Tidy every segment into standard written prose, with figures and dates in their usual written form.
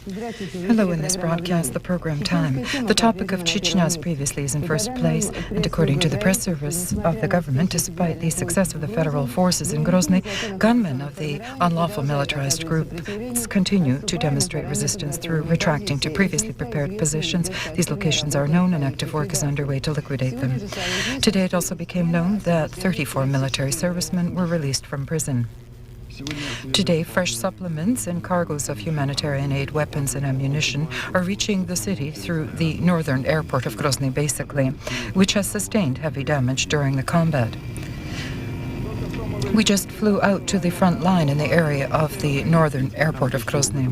Hello, in this broadcast, the program time. The topic of Chechnya's previously is in first place, and according to the press service of the government, despite the success of the federal forces in Grozny, gunmen of the unlawful militarized groups continue to demonstrate resistance through retracting to previously prepared positions. These locations are known and active work is underway to liquidate them. Today it also became known that 34 military servicemen were released from prison. Today, fresh supplements and cargoes of humanitarian aid, weapons and ammunition are reaching the city through the northern airport of Grozny, basically, which has sustained heavy damage during the combat. We just flew out to the front line in the area of the northern airport of Grozny.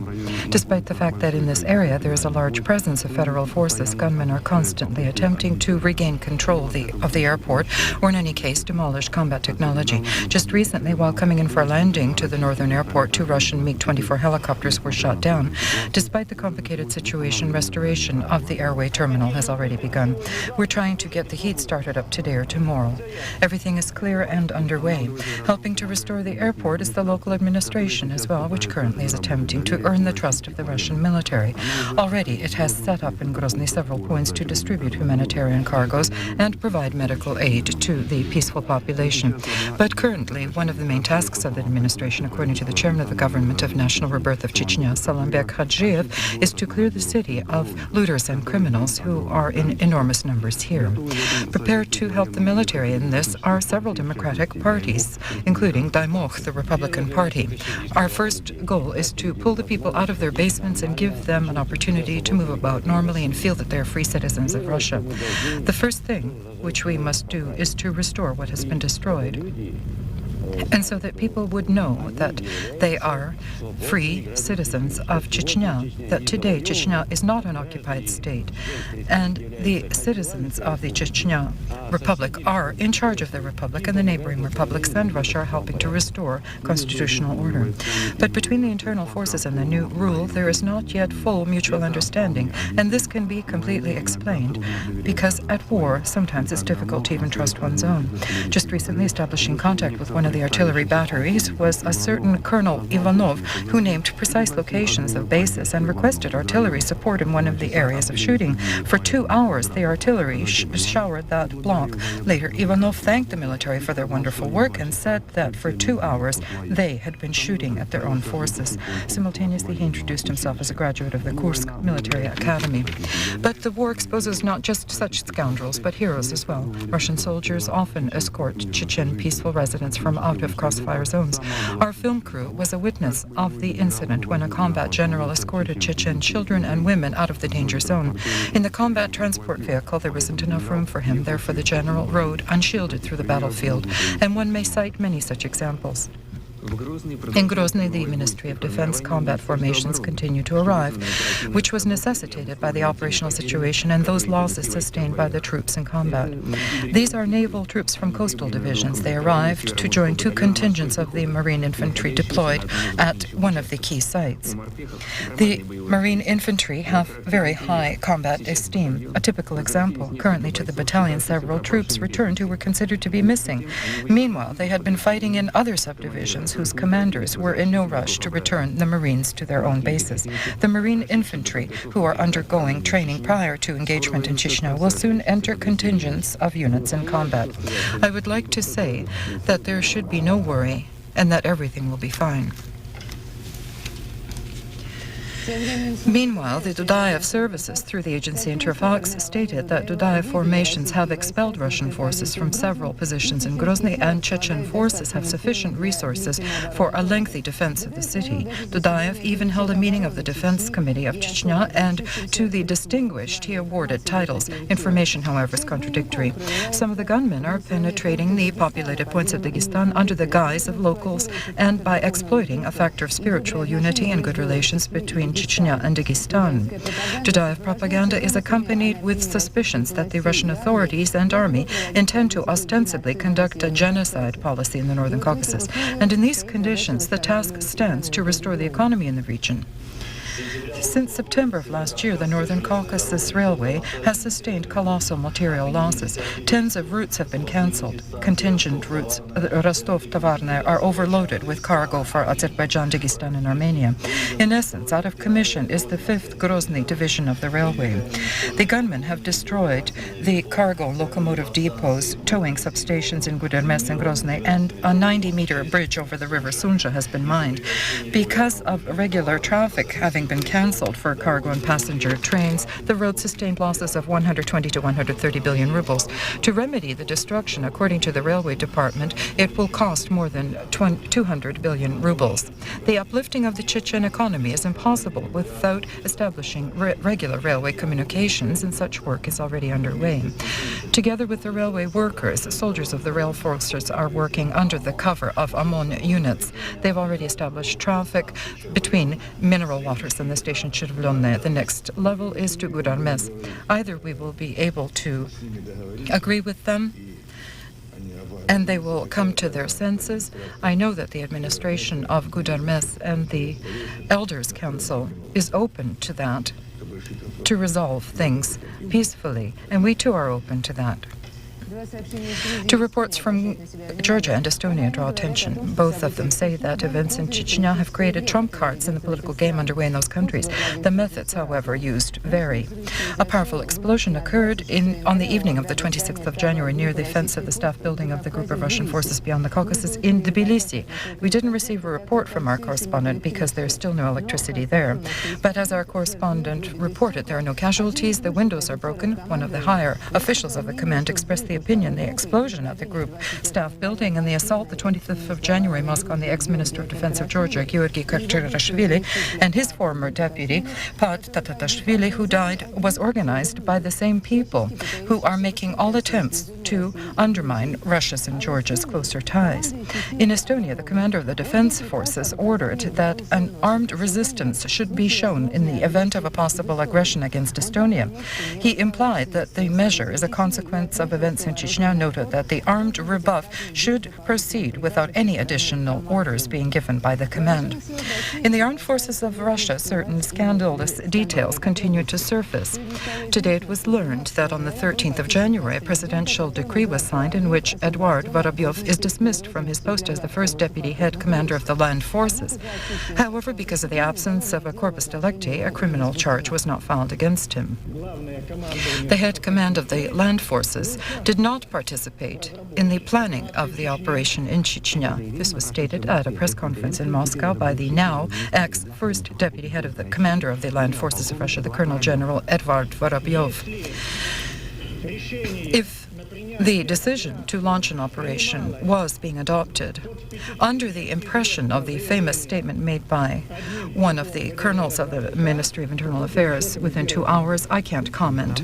Despite the fact that in this area there is a large presence of federal forces, gunmen are constantly attempting to regain control of the airport, or in any case demolish combat technology. Just recently, while coming in for a landing to the northern airport, 2 Russian MiG-24 helicopters were shot down. Despite the complicated situation, restoration of the airway terminal has already begun. We're trying to get the heat started up today or tomorrow. Everything is clear and underway. Helping to restore the airport is the local administration as well, which currently is attempting to earn the trust of the Russian military. Already it has set up in Grozny several points to distribute humanitarian cargoes and provide medical aid to the peaceful population. But currently, one of the main tasks of the administration, according to the chairman of the government of National Rebirth of Chechnya, Salambek Khadjiev, is to clear the city of looters and criminals who are in enormous numbers here. Prepared to help the military in this are several democratic parties, including Daimoch, the Republican Party. Our first goal is to pull the people out of their basements and give them an opportunity to move about normally and feel that they're free citizens of Russia. The first thing which we must do is to restore what has been destroyed, and so that people would know that they are free citizens of Chechnya, that today Chechnya is not an occupied state, and the citizens of the Chechnya Republic are in charge of the Republic, and the neighboring republics and Russia are helping to restore constitutional order. But between the internal forces and the new rule, there is not yet full mutual understanding, and this can be completely explained because at war, sometimes it's difficult to even trust one's own. Just recently, establishing contact with one of the artillery batteries was a certain Colonel Ivanov, who named precise locations of bases and requested artillery support in one of the areas of shooting. For 2 hours, the artillery showered that block. Later, Ivanov thanked the military for their wonderful work and said that for 2 hours they had been shooting at their own forces. Simultaneously, he introduced himself as a graduate of the Kursk Military Academy. But the war exposes not just such scoundrels, but heroes as well. Russian soldiers often escort Chechen peaceful residents from out of crossfire zones. Our film crew was a witness of the incident when a combat general escorted Chechen children and women out of the danger zone. In the combat transport vehicle, there wasn't enough room for him. Therefore, the general rode unshielded through the battlefield, and one may cite many such examples. In Grozny, the Ministry of Defense combat formations continue to arrive, which was necessitated by the operational situation and those losses sustained by the troops in combat. These are naval troops from coastal divisions. They arrived to join 2 contingents of the Marine Infantry deployed at one of the key sites. The Marine Infantry have very high combat esteem. A typical example, currently to the battalion, several troops returned who were considered to be missing. Meanwhile, they had been fighting in other subdivisions whose commanders were in no rush to return the Marines to their own bases. The Marine Infantry, who are undergoing training prior to engagement in Chechnya, will soon enter contingents of units in combat. I would like to say that there should be no worry and that everything will be fine. Meanwhile, the Dudayev services through the agency Interfax stated that Dudayev formations have expelled Russian forces from several positions in Grozny, and Chechen forces have sufficient resources for a lengthy defense of the city. Dudayev even held a meeting of the Defense Committee of Chechnya, and to the distinguished he awarded titles. Information, however, is contradictory. Some of the gunmen are penetrating the populated points of Dagestan under the guise of locals and by exploiting a factor of spiritual unity and good relations between Chechnya and Dagestan. Dudayev propaganda is accompanied with suspicions that the Russian authorities and army intend to ostensibly conduct a genocide policy in the Northern Caucasus. And in these conditions, the task stands to restore the economy in the region. Since September of last year, the Northern Caucasus Railway has sustained colossal material losses. Tens of routes have been cancelled. Contingent routes, Rostov-Tavarny, are overloaded with cargo for Azerbaijan, Dagestan and Armenia. In essence, out of commission is the 5th Grozny division of the railway. The gunmen have destroyed the cargo locomotive depots, towing substations in Gudermes and Grozny, and a 90-meter bridge over the river Sunja has been mined. Because of regular traffic having been cancelled for cargo and passenger trains, the road sustained losses of 120 to 130 billion rubles. To remedy the destruction, according to the railway department, it will cost more than 200 billion rubles. The uplifting of the Chechen economy is impossible without establishing regular railway communications, and such work is already underway. Together with the railway workers, soldiers of the rail forces are working under the cover of OMON units. They've already established traffic between mineral waters and the station Chervlonne. The next level is to Gudarmes. Either we will be able to agree with them and they will come to their senses. I know that the administration of Gudarmes and the Elders' Council is open to that, to resolve things peacefully, and we too are open to that. Two reports from Georgia and Estonia draw attention. Both of them say that events in Chechnya have created trump cards in the political game underway in those countries. The methods, however, used vary. A powerful explosion occurred on the evening of the 26th of January near the fence of the staff building of the group of Russian forces beyond the Caucasus in Tbilisi. We didn't receive a report from our correspondent because there's still no electricity there. But as our correspondent reported, there are no casualties, the windows are broken. One of the higher officials of the command expressed the opinion the explosion at the group staff building and the assault the 25th of January Moscow on the ex-minister of defense of Georgia, Georgy Kartarashvili, and his former deputy, Pat Tatatashvili, who died, was organized by the same people who are making all attempts to undermine Russia's and Georgia's closer ties. In Estonia, the commander of the defense forces ordered that an armed resistance should be shown in the event of a possible aggression against Estonia. He implied that the measure is a consequence of events in Chechnya, noted that the armed rebuff should proceed without any additional orders being given by the command. In the armed forces of Russia, certain scandalous details continued to surface. Today it was learned that on the 13th of January, a presidential decree was signed in which Eduard Vorobyov is dismissed from his post as the first deputy head commander of the land forces. However, because of the absence of a corpus delicti, a criminal charge was not filed against him. The head command of the land forces did not participate in the planning of the operation in Chechnya. This was stated at a press conference in Moscow by the now ex-first deputy head of the commander of the land forces of Russia, the Colonel General Eduard Vorobyov. If the decision to launch an operation was being adopted under the impression of the famous statement made by one of the colonels of the Ministry of Internal Affairs within 2 hours, I can't comment.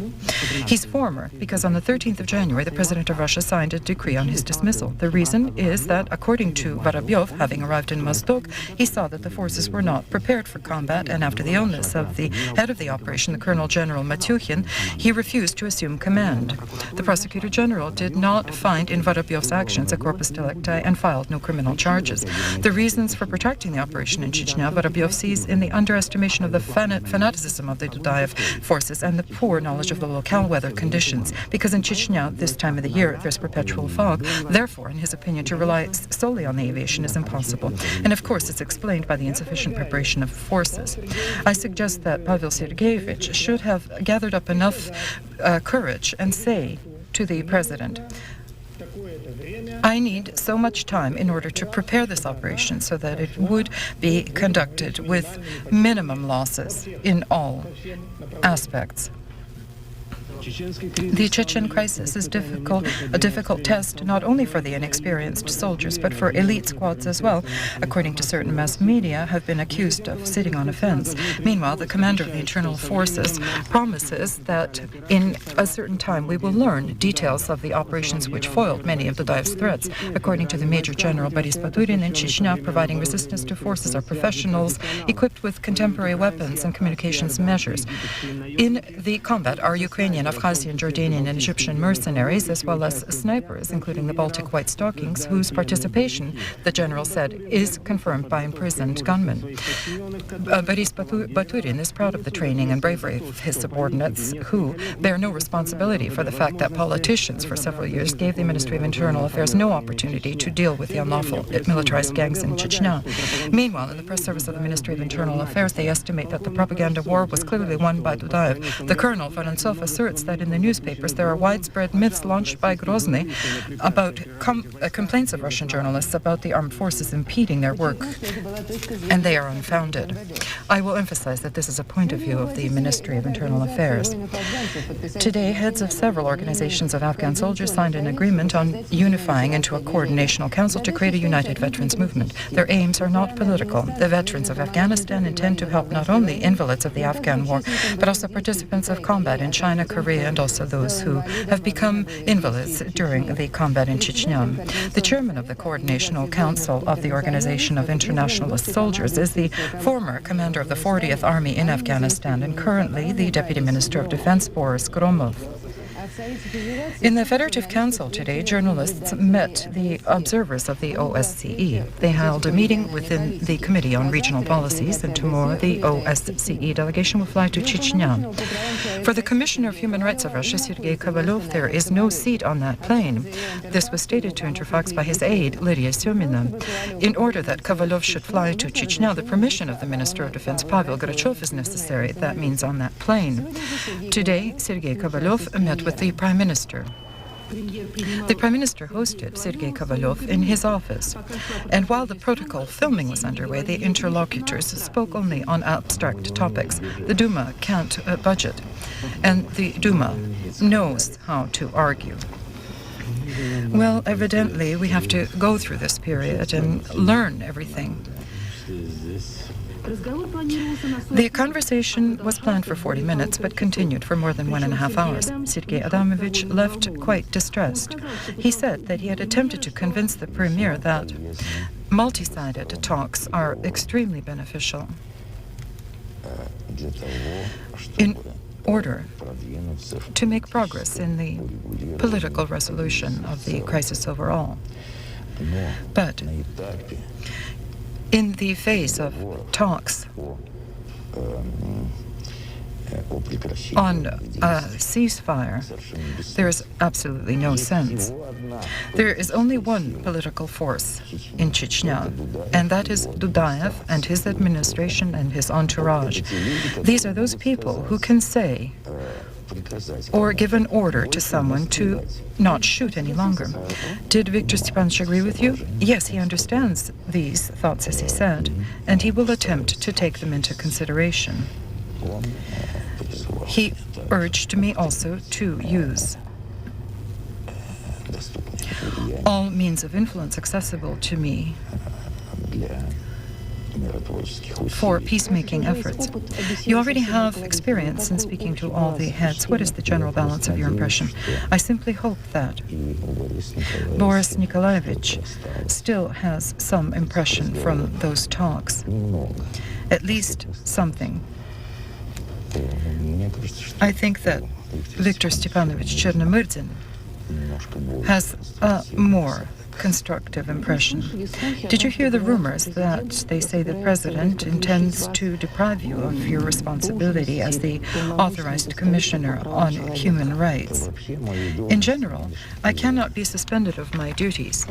He's former because on the 13th of January, the President of Russia signed a decree on his dismissal. The reason is that, according to Vorobyov, having arrived in Mozdok, he saw that the forces were not prepared for combat, and after the illness of the head of the operation, the Colonel General Matyukhin, he refused to assume command. The Prosecutor General did not find in Vorobyov's actions a corpus delicti and filed no criminal charges. The reasons for protracting the operation in Chechnya, Vorobyov sees in the underestimation of the fanaticism of the Dudayev forces and the poor knowledge of the locale weather conditions, because in Chechnya, this time of the year, there's perpetual fog. Therefore, in his opinion, to rely solely on the aviation is impossible. And of course, it's explained by the insufficient preparation of forces. I suggest that Pavel Sergeyevich should have gathered up enough courage and say to the president, I need so much time in order to prepare this operation so that it would be conducted with minimum losses in all aspects. The Chechen crisis is a difficult test not only for the inexperienced soldiers, but for elite squads as well, according to certain mass media, have been accused of sitting on a fence. Meanwhile, the commander of the internal forces promises that in a certain time we will learn details of the operations which foiled many of Dudayev's threats. According to the Major General Boris Baturin, in Chechnya, providing resistance to forces are professionals equipped with contemporary weapons and communications measures. In the combat, our Ukrainian Armenian, Abkhazian, Jordanian, and Egyptian mercenaries, as well as snipers, including the Baltic White Stockings, whose participation, the general said, is confirmed by imprisoned gunmen. Boris Baturin is proud of the training and bravery of his subordinates, who bear no responsibility for the fact that politicians for several years gave the Ministry of Internal Affairs no opportunity to deal with the unlawful militarized gangs in Chechnya. Meanwhile, in the press service of the Ministry of Internal Affairs, they estimate that the propaganda war was clearly won by Dudaev. The colonel, Vorontsov, asserts that in the newspapers there are widespread myths launched by Grozny about complaints of Russian journalists about the armed forces impeding their work, and they are unfounded. I will emphasize that this is a point of view of the Ministry of Internal Affairs. Today, heads of several organizations of Afghan soldiers signed an agreement on unifying into a coordinational council to create a united veterans movement. Their aims are not political. The veterans of Afghanistan intend to help not only invalids of the Afghan war, but also participants of combat in China, Korea, and also those who have become invalids during the combat in Chechnya. The chairman of the Coordinational Council of the Organization of Internationalist Soldiers is the former commander of the 40th Army in Afghanistan and currently the Deputy Minister of Defense, Boris Gromov. In the Federative Council today, journalists met the observers of the OSCE. They held a meeting within the Committee on Regional Policies, and tomorrow the OSCE delegation will fly to Chechnya. For the Commissioner of Human Rights of Russia, Sergei Kovalov, there is no seat on that plane. This was stated to Interfax by his aide, Lydia Semina. In order that Kovalov should fly to Chechnya, the permission of the Minister of Defense, Pavel Grachov, is necessary. That means on that plane. Today, Sergei Kovalov met with the Prime Minister. The Prime Minister hosted Sergei Kovalov in his office, and while the protocol filming was underway, the interlocutors spoke only on abstract topics. The Duma can't budget, and the Duma knows how to argue. Well, evidently, we have to go through this period and learn everything. The conversation was planned for 40 minutes, but continued for more than 1.5 hours. Sergei Adamovich left quite distressed. He said that he had attempted to convince the premier that multi-sided talks are extremely beneficial in order to make progress in the political resolution of the crisis overall. But in the phase of talks on a ceasefire, there is absolutely no sense. There is only one political force in Chechnya, and that is Dudaev and his administration and his entourage. These are those people who can say or give an order to someone to not shoot any longer. Did Viktor Stepanovich agree with you? Yes, he understands these thoughts, as he said, and he will attempt to take them into consideration. He urged me also to use all means of influence accessible to me for peacemaking efforts. You already have experience in speaking to all the heads. What is the general balance of your impression? I simply hope that Boris Nikolaevich still has some impression from those talks, at least something. I think that Viktor Stepanovich Chernomyrdin has a more constructive impression. Did you hear the rumors that they say the president intends to deprive you of your responsibility as the authorized commissioner on human rights? In general, I cannot be suspended of my duties.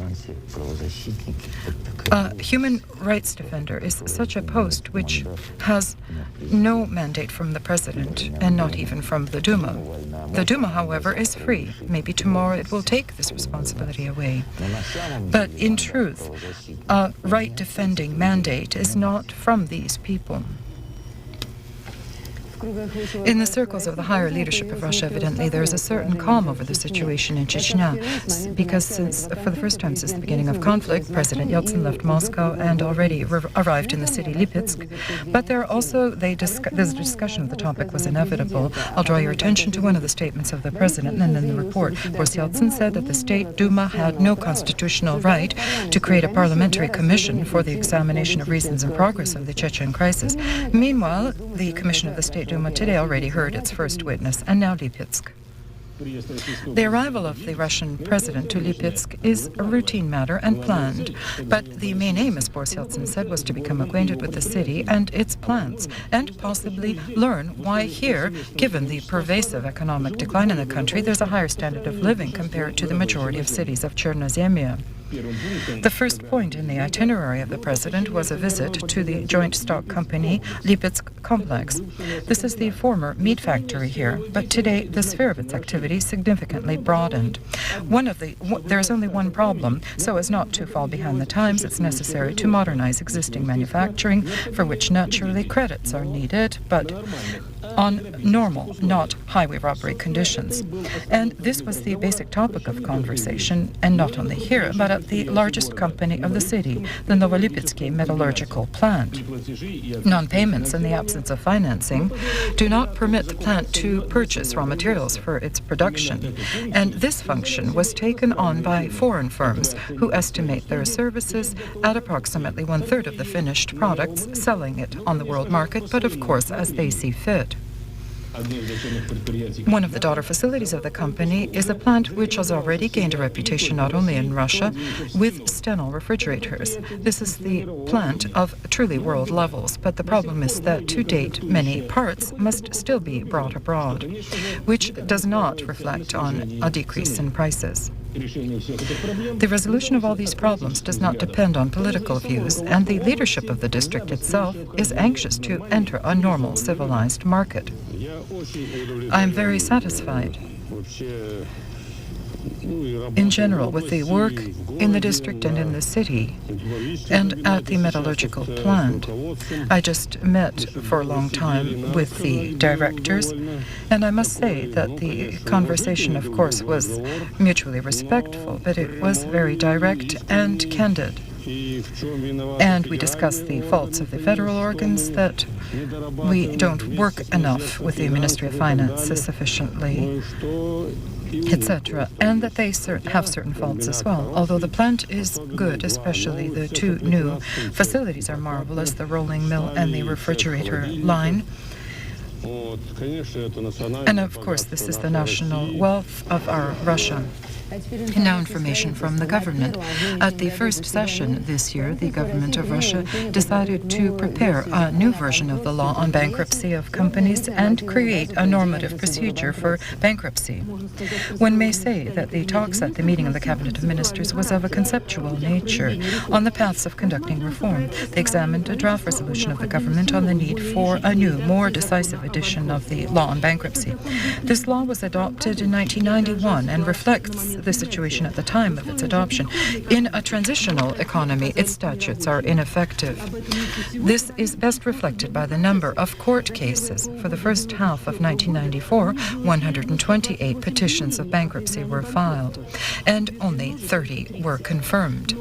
A human rights defender is such a post which has no mandate from the president and not even from the Duma. The Duma, however, is free. Maybe tomorrow it will take this responsibility away. But in truth, a right-defending mandate is not from these people. In the circles of the higher leadership of Russia, evidently, there is a certain calm over the situation in Chechnya, because for the first time since the beginning of conflict, President Yeltsin left Moscow and already arrived in the city Lipetsk. But there are also, there's a discussion of the topic was inevitable. I'll draw your attention to one of the statements of the president, and in the report, Boris Yeltsin said that the State Duma had no constitutional right to create a parliamentary commission for the examination of reasons and progress of the Chechen crisis. Meanwhile, the commission of the State Duma today already heard its first witness, and now Lipetsk. The arrival of the Russian president to Lipetsk is a routine matter and planned, but the main aim, as Boris Yeltsin said, was to become acquainted with the city and its plans, and possibly learn why here, given the pervasive economic decline in the country, there's a higher standard of living compared to the majority of cities of Chernozemia. The first point in the itinerary of the president was a visit to the joint stock company Lipetsk complex. This is the former meat factory here, but today the sphere of its activity significantly broadened. There is only one problem. So as not to fall behind the times, it's necessary to modernize existing manufacturing, for which naturally credits are needed, but on normal, not highway robbery conditions. And this was the basic topic of conversation, and not only here, but at the largest company of the city, the Novolipetsky metallurgical plant. Non-payments and the absence of financing do not permit the plant to purchase raw materials for its production. And this function was taken on by foreign firms who estimate their services at approximately 1/3 of the finished products, selling it on the world market, but of course as they see fit. One of the daughter facilities of the company is a plant which has already gained a reputation not only in Russia with Steno refrigerators. This is the plant of truly world levels, but the problem is that to date many parts must still be brought abroad, which does not reflect on a decrease in prices. The resolution of all these problems does not depend on political views, and the leadership of the district itself is anxious to enter a normal, civilized market. I am very satisfied, in general, with the work in the district and in the city and at the metallurgical plant. I just met for a long time with the directors, and I must say that the conversation, of course, was mutually respectful, but it was very direct and candid. And we discussed the faults of the federal organs, that we don't work enough with the Ministry of Finance sufficiently, etc., and that they have certain faults as well. Although the plant is good, especially the two new facilities are marvelous, the rolling mill and the refrigerator line. And of course, this is the national wealth of our Russia. Now information from the government. At the first session this year, the government of Russia decided to prepare a new version of the law on bankruptcy of companies and create a normative procedure for bankruptcy. One may say that the talks at the meeting of the Cabinet of Ministers was of a conceptual nature on the paths of conducting reform. They examined a draft resolution of the government on the need for a new, more decisive edition of the law on bankruptcy. This law was adopted in 1991 and reflects the situation at the time of its adoption. In a transitional economy, its statutes are ineffective. This is best reflected by the number of court cases. For the first half of 1994, 128 petitions of bankruptcy were filed, and only 30 were confirmed.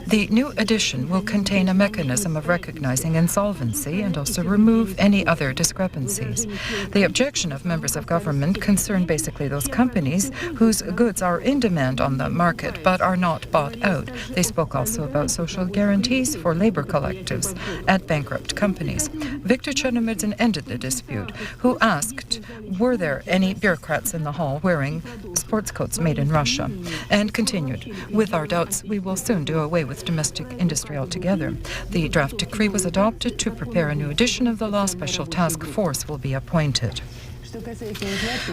The new edition will contain a mechanism of recognizing insolvency and also remove any other discrepancies. The objection of members of government concern basically those companies whose goods are in demand on the market but are not bought out. They spoke also about social guarantees for labor collectives at bankrupt companies. Viktor Chernomyrdin ended the dispute, who asked, were there any bureaucrats in the hall wearing sports coats made in Russia, and continued, with our doubts, we will soon do away with domestic industry altogether. The draft decree was adopted to prepare a new edition of the law. Special task force will be appointed.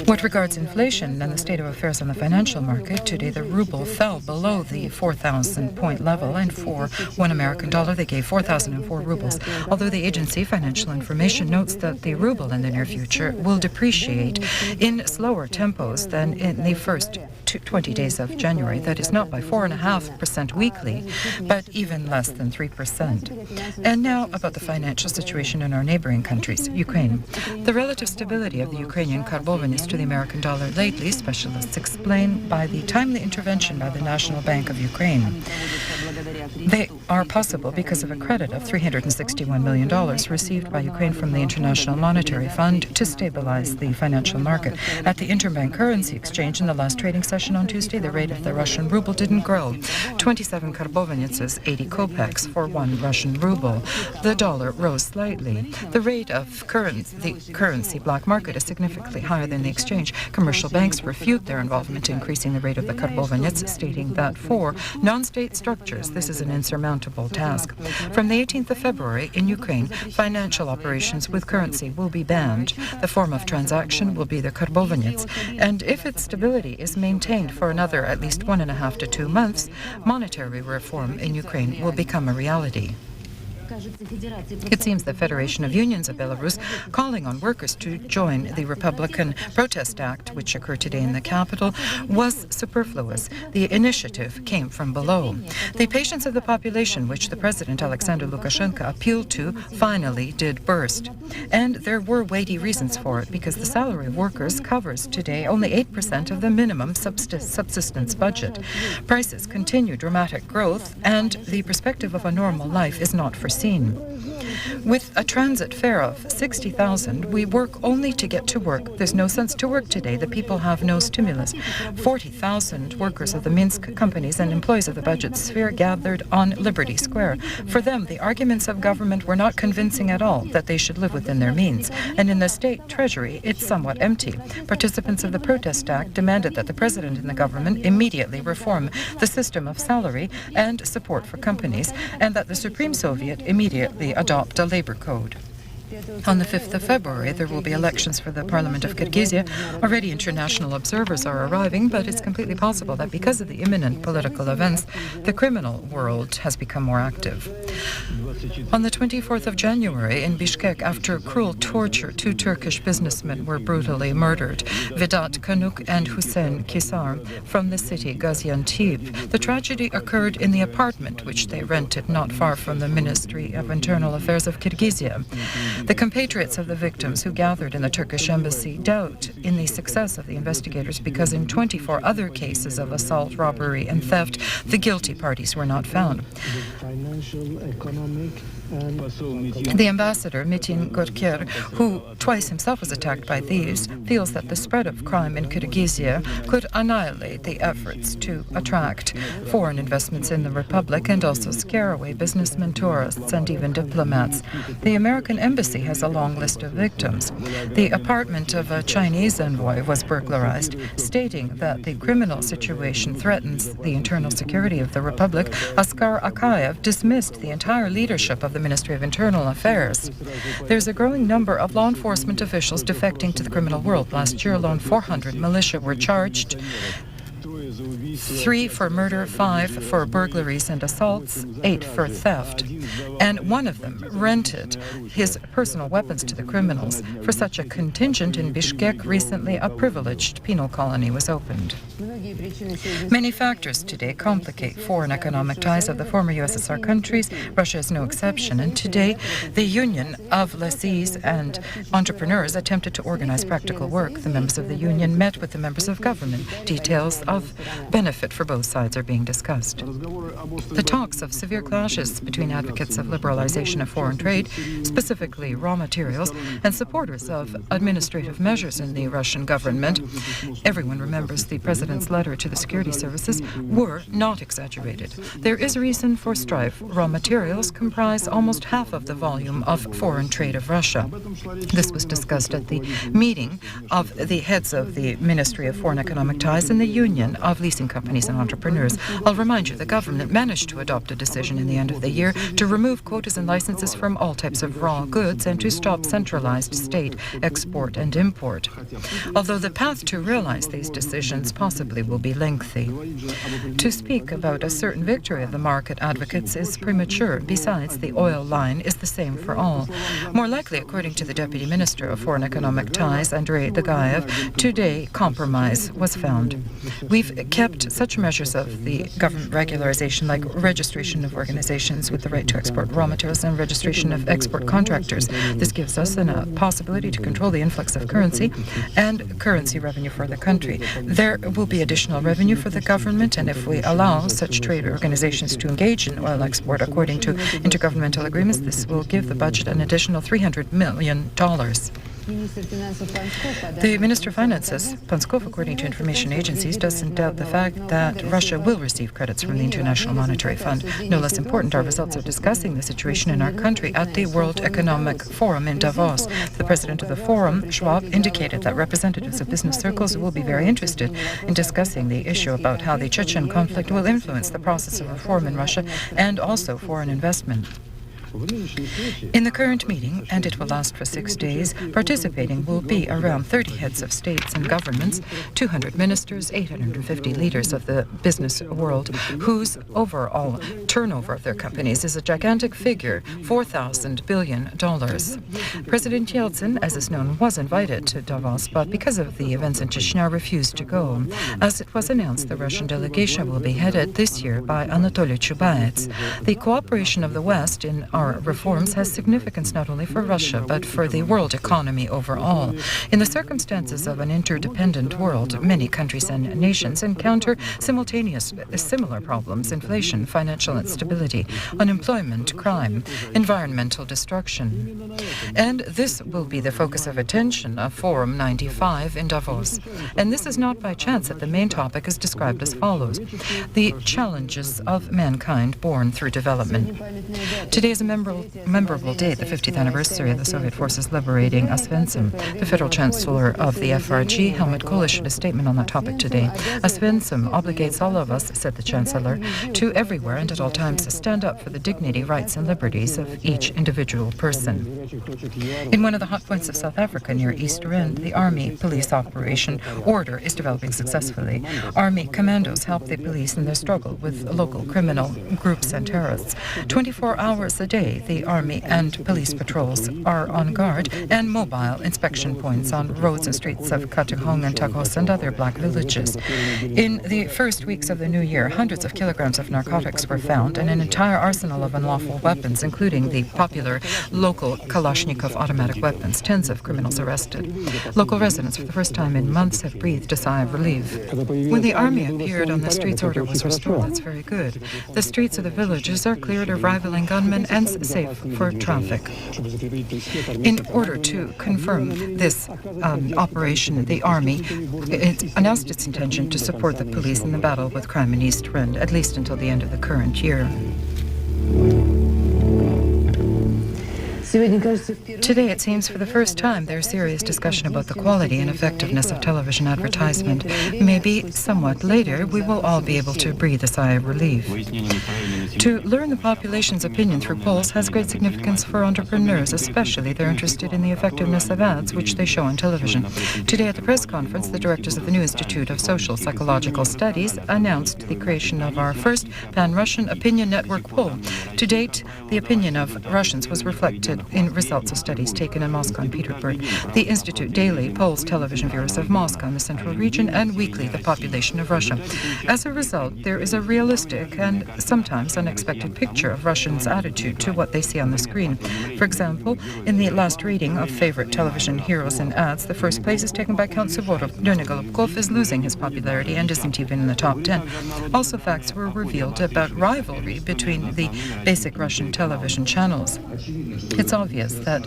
What regards inflation and the state of affairs on the financial market, today the ruble fell below the 4,000-point level, and for $1 American they gave 4,004 rubles. Although the agency Financial Information notes that the ruble in the near future will depreciate in slower tempos than in the first 20 days of January. That is not by 4.5% weekly, but even less than 3%. And now about the financial situation in our neighboring countries, Ukraine. The relative stability of the Ukrainian karbovanets to the American dollar lately, specialists explain, by the timely intervention by the National Bank of Ukraine. They are possible because of a credit of $361 million received by Ukraine from the International Monetary Fund to stabilize the financial market. At the interbank currency exchange in the last trading session on Tuesday, the rate of the Russian ruble didn't grow. 27 karbovanets is 80 kopecks for 1 Russian ruble. The dollar rose slightly. The rate of the currency black market is significantly higher than the exchange. Commercial banks refute their involvement in increasing the rate of the karbovanets, stating that for non-state structures, this is an insurmountable task. From the 18th of February in Ukraine, financial operations with currency will be banned. The form of transaction will be the karbovanets, and if its stability is maintained for another at least 1.5 to 2 months, monetary reform in Ukraine will become a reality. It seems the Federation of Unions of Belarus calling on workers to join the Republican Protest Act, which occurred today in the capital, was superfluous. The initiative came from below. The patience of the population, which the President Alexander Lukashenko appealed to, finally did burst. And there were weighty reasons for it, because the salary of workers covers today only 8% of the minimum subsistence budget. Prices continue dramatic growth, and the perspective of a normal life is not foreseen. With a transit fare of 60,000, we work only to get to work. There's no sense to work today. The people have no stimulus. 40,000 workers of the Minsk companies and employees of the budget sphere gathered on Liberty Square. For them, the arguments of government were not convincing at all that they should live within their means. And in the state treasury, it's somewhat empty. Participants of the Protest Act demanded that the president and the government immediately reform the system of salary and support for companies, and that the Supreme Soviet immediately adopt a labor code. On the 5th of February, there will be elections for the Parliament of Kyrgyzia. Already international observers are arriving, but it's completely possible that because of the imminent political events, the criminal world has become more active. On the 24th of January in Bishkek, after cruel torture, 2 Turkish businessmen were brutally murdered, Vedat Kanuk and Hussein Kisar, from the city Gaziantep. The tragedy occurred in the apartment which they rented not far from the Ministry of Internal Affairs of Kyrgyzia. The compatriots of the victims who gathered in the Turkish embassy doubt in the success of the investigators because in 24 other cases of assault, robbery and theft, the guilty parties were not found. The ambassador, Mitin Gorkir, who twice himself was attacked by thieves, feels that the spread of crime in Kyrgyzia could annihilate the efforts to attract foreign investments in the republic and also scare away businessmen, tourists, and even diplomats. The American embassy has a long list of victims. The apartment of a Chinese envoy was burglarized, stating that the criminal situation threatens the internal security of the republic. Askar Akayev dismissed the entire leadership of the Ministry of Internal Affairs. There's a growing number of law enforcement officials defecting to the criminal world. Last year alone, 400 militia were charged. 3 for murder, 5 for burglaries and assaults, 8 for theft. And one of them rented his personal weapons to the criminals. For such a contingent in Bishkek, recently a privileged penal colony was opened. Many factors today complicate foreign economic ties of the former USSR countries. Russia is no exception. And today, the Union of Lessees and Entrepreneurs attempted to organize practical work. The members of the union met with the members of government. Details of benefit for both sides are being discussed. The talks of severe clashes between advocates of liberalization of foreign trade, specifically raw materials, and supporters of administrative measures in the Russian government, everyone remembers the president's letter to the security services, were not exaggerated. There is reason for strife. Raw materials comprise almost half of the volume of foreign trade of Russia. This was discussed at the meeting of the heads of the Ministry of Foreign Economic Ties and the Union of Leasing Companies and Entrepreneurs. I'll remind you, the government managed to adopt a decision in the end of the year to remove quotas and licenses from all types of raw goods and to stop centralized state export and import. Although the path to realize these decisions possibly will be lengthy. To speak about a certain victory of the market advocates is premature. Besides, the oil line is the same for all. More likely, according to the Deputy Minister of Foreign Economic Ties, Andrei Dagaev, today compromise was found. We've kept such measures of the government regularization like registration of organizations with the right to export raw materials and registration of export contractors. This gives us a possibility to control the influx of currency and currency revenue for the country. There will be additional revenue for the government, and if we allow such trade organizations to engage in oil export according to intergovernmental agreements, this will give the budget an additional $300 million. The Minister of Finances, Panskov, according to information agencies, doesn't doubt the fact that Russia will receive credits from the International Monetary Fund. No less important are results of discussing the situation in our country at the World Economic Forum in Davos. The president of the forum, Schwab, indicated that representatives of business circles will be very interested in discussing the issue about how the Chechen conflict will influence the process of reform in Russia and also foreign investment. In the current meeting, and it will last for 6 days, participating will be around 30 heads of states and governments, 200 ministers, 850 leaders of the business world, whose overall turnover of their companies is a gigantic figure, $4,000 billion. President Yeltsin, as is known, was invited to Davos, but because of the events in Chechnya, refused to go. As it was announced, the Russian delegation will be headed this year by Anatoly Chubaevs. The cooperation of the West in our reforms has significance not only for Russia, but for the world economy overall. In the circumstances of an interdependent world, many countries and nations encounter similar problems: inflation, financial instability, unemployment, crime, environmental destruction. And this will be the focus of attention of Forum 95 in Davos. And this is not by chance that the main topic is described as follows: the challenges of mankind born through development. Today is a memorable day, the 50th anniversary of the Soviet forces liberating Ostankino. The Federal Chancellor of the FRG, Helmut Kohl, issued a statement on that topic today. Ostankino obligates all of us, said the Chancellor, to everywhere and at all times stand up for the dignity, rights and liberties of each individual person. In one of the hot points of South Africa near East Rand, the Army police operation Order is developing successfully. Army commandos help the police in their struggle with local criminal groups and terrorists. 24 hours a day, the Army and police patrols are on guard and mobile inspection points on roads and streets of Katihong and Tagos and other black villages. In the first weeks of the new year, hundreds of kilograms of narcotics were found and an entire arsenal of unlawful weapons, including the popular local Kalashnikov automatic weapons. Tens of criminals arrested. Local residents, for the first time in months, have breathed a sigh of relief. When the Army appeared on the streets, order was restored. That's very good. The streets of the villages are cleared of rivaling gunmen and safe for traffic. In order to confirm this operation, the Army announced its intention to support the police in the battle with crime in East Rand, at least until the end of the current year. Today, it seems for the first time, there's serious discussion about the quality and effectiveness of television advertisement. Maybe somewhat later, we will all be able to breathe a sigh of relief. To learn the population's opinion through polls has great significance for entrepreneurs, especially they're interested in the effectiveness of ads which they show on television. Today at the press conference, the directors of the new Institute of Social Psychological Studies announced the creation of our first pan-Russian opinion network poll. To date, the opinion of Russians was reflected in results of studies taken in Moscow and Petersburg. The Institute daily polls television viewers of Moscow and the central region, and weekly the population of Russia. As a result, there is a realistic and sometimes unexpected picture of Russians' attitude to what they see on the screen. For example, in the last reading of favorite television heroes and ads, the first place is taken by Count Suvorov. Leonid Golubkov is losing his popularity and isn't even in the top 10. Also, facts were revealed about rivalry between the basic Russian television channels. It's obvious that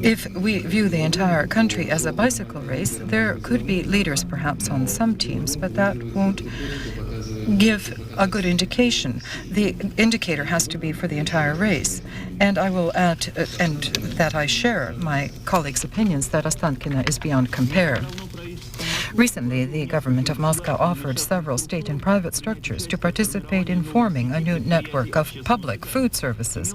if we view the entire country as a bicycle race, there could be leaders perhaps on some teams, but that won't give a good indication. The indicator has to be for the entire race. And I will add, and that I share my colleagues' opinions, that Ostankino is beyond compare. Recently, the government of Moscow offered several state and private structures to participate in forming a new network of public food services.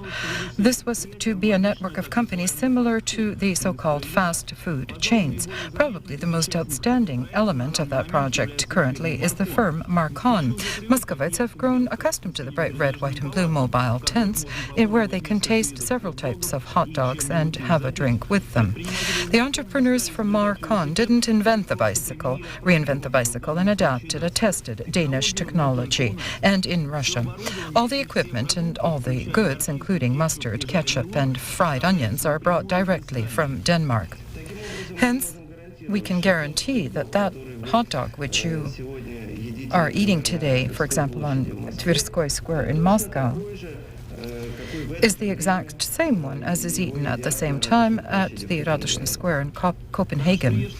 This was to be a network of companies similar to the so-called fast food chains. Probably the most outstanding element of that project currently is the firm Marcon. Muscovites have grown accustomed to the bright red, white and blue mobile tents where they can taste several types of hot dogs and have a drink with them. The entrepreneurs from Marcon didn't reinvent the bicycle and adapted a tested Danish technology. And in Russia, all the equipment and all the goods, including mustard, ketchup and fried onions, are brought directly from Denmark. Hence, we can guarantee that that hot dog which you are eating today, for example, on Tverskoy Square in Moscow, is the exact same one as is eaten at the same time at the Radoshny Square in Copenhagen.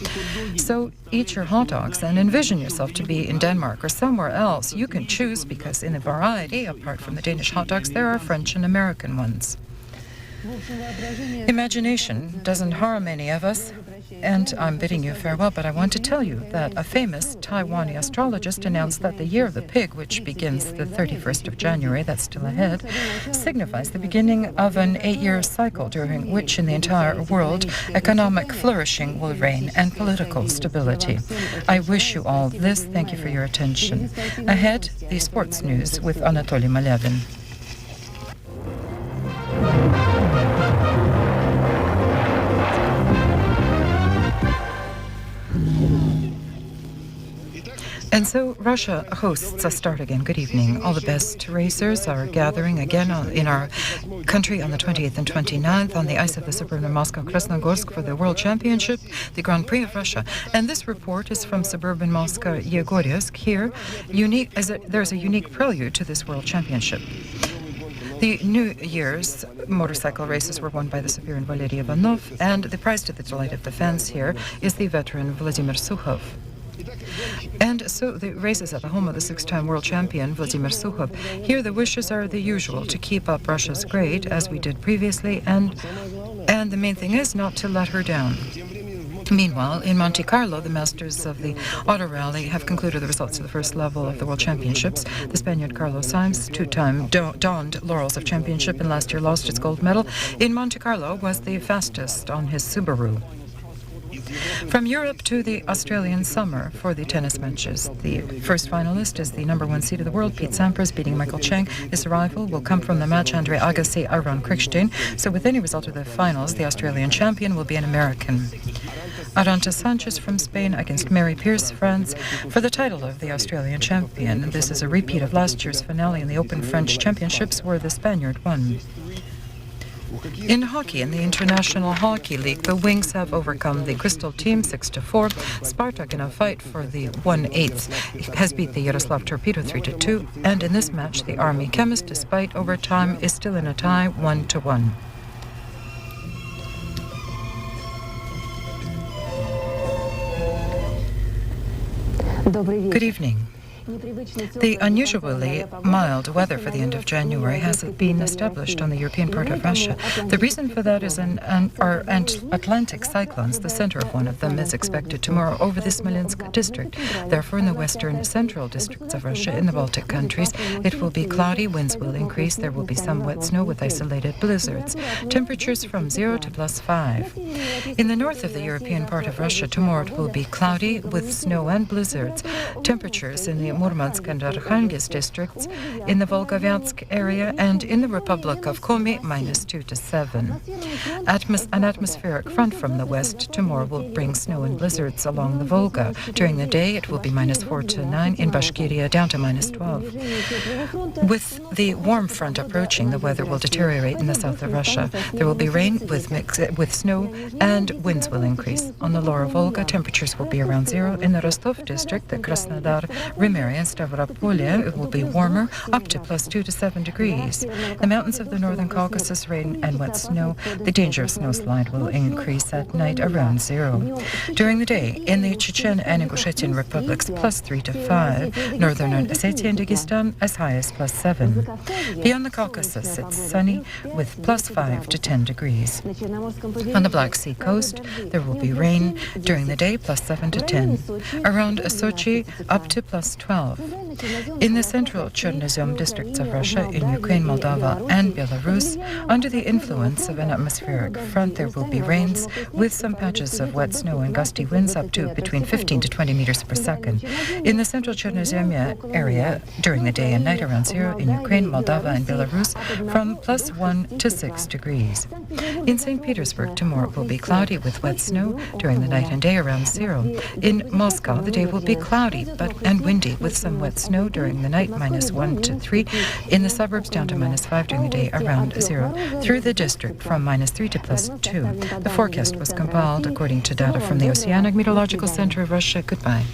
So eat your hot dogs and envision yourself to be in Denmark or somewhere else. You can choose because in the variety, apart from the Danish hot dogs, there are French and American ones. Imagination doesn't harm any of us, and I'm bidding you farewell, but I want to tell you that a famous Taiwanese astrologist announced that the year of the pig, which begins the 31st of January, that's still ahead, signifies the beginning of an 8-year cycle during which in the entire world economic flourishing will reign and political stability. I wish you all this. Thank you for your attention. Ahead, the sports news with Anatoly Malevin. And so Russia hosts a start again. Good evening. All the best racers are gathering again in our country on the 28th and 29th on the ice of the suburban Moscow Krasnogorsk for the World Championship, the Grand Prix of Russia. And this report is from suburban Moscow Yegorsk. Here, there's a unique prelude to this World Championship. The New Year's motorcycle races were won by the Siberian Valery Ivanov, and the prize to the delight of the fans here is the veteran Vladimir Sukhov. And so the races at the home of the 6-time world champion, Vladimir Sukhov. Here the wishes are the usual, to keep up Russia's grade, as we did previously, and the main thing is not to let her down. Meanwhile, in Monte Carlo, the masters of the auto rally have concluded the results of the first level of the World Championships. The Spaniard Carlos Sainz, 2-time donned laurels of championship and last year lost its gold medal in Monte Carlo, was the fastest on his Subaru. From Europe to the Australian summer for the tennis matches. The first finalist is the #1 seed of the world, Pete Sampras, beating Michael Chang. His rival will come from the match Andre Agassi, Aaron Krickstein. So with any result of the finals, the Australian champion will be an American. Arantxa Sanchez from Spain against Mary Pierce, France, for the title of the Australian champion. This is a repeat of last year's finale in the Open French Championships, where the Spaniard won. In hockey, in the International Hockey League, the Wings have overcome the Crystal team 6-4. Spartak, in a fight for the 1/8, has beat the Yaroslav Torpedo 3-2. And in this match, the Army Chemist, despite overtime, is still in a tie 1-1. Good evening. The unusually mild weather for the end of January has been established on the European part of Russia. The reason for that is our Atlantic cyclones. The center of one of them is expected tomorrow over the Smolensk district. Therefore, in the western central districts of Russia, in the Baltic countries, it will be cloudy, winds will increase, there will be some wet snow with isolated blizzards. Temperatures from 0 to +5. In the north of the European part of Russia, tomorrow it will be cloudy with snow and blizzards. Temperatures in the Murmansk and Arkhangelsk districts, in the Volga-Vyansk area, and in the Republic of Komi, -2 to 7. An atmospheric front from the west tomorrow will bring snow and blizzards along the Volga. During the day, it will be -4 to 9, in Bashkiria down to -12. With the warm front approaching, the weather will deteriorate in the south of Russia. There will be rain with snow, and winds will increase. On the lower Volga, temperatures will be around 0. In the Rostov district, the Krasnodar, Время, and Stavropolye, it will be warmer, up to +2 to 7 degrees. The mountains of the northern Caucasus, rain and wet snow. The danger of snowslide will increase at night around 0. During the day, in the Chechen and Ingushetian republics, +3 to 5. Northern Ossetia and Dagestan, as high as +7. Beyond the Caucasus, it's sunny with +5 to 10 degrees. On the Black Sea coast, there will be rain. During the day, +7 to 10. Around Sochi, up to +12. In the central Chernozem districts of Russia, in Ukraine, Moldova, and Belarus, under the influence of an atmospheric front, there will be rains with some patches of wet snow and gusty winds up to between 15 to 20 meters per second. In the central Chernozem area, during the day and night around 0. In Ukraine, Moldova, and Belarus, from +1 to 6 degrees. In St. Petersburg, tomorrow will be cloudy with wet snow. During the night and day around 0. In Moscow, the day will be cloudy and windy with some wet snow. During the night, -1 to 3. In the suburbs, down to -5. During the day, around 0. Through the district, from -3 to +2. The forecast was compiled according to data from the Oceanic Meteorological Center of Russia. Goodbye.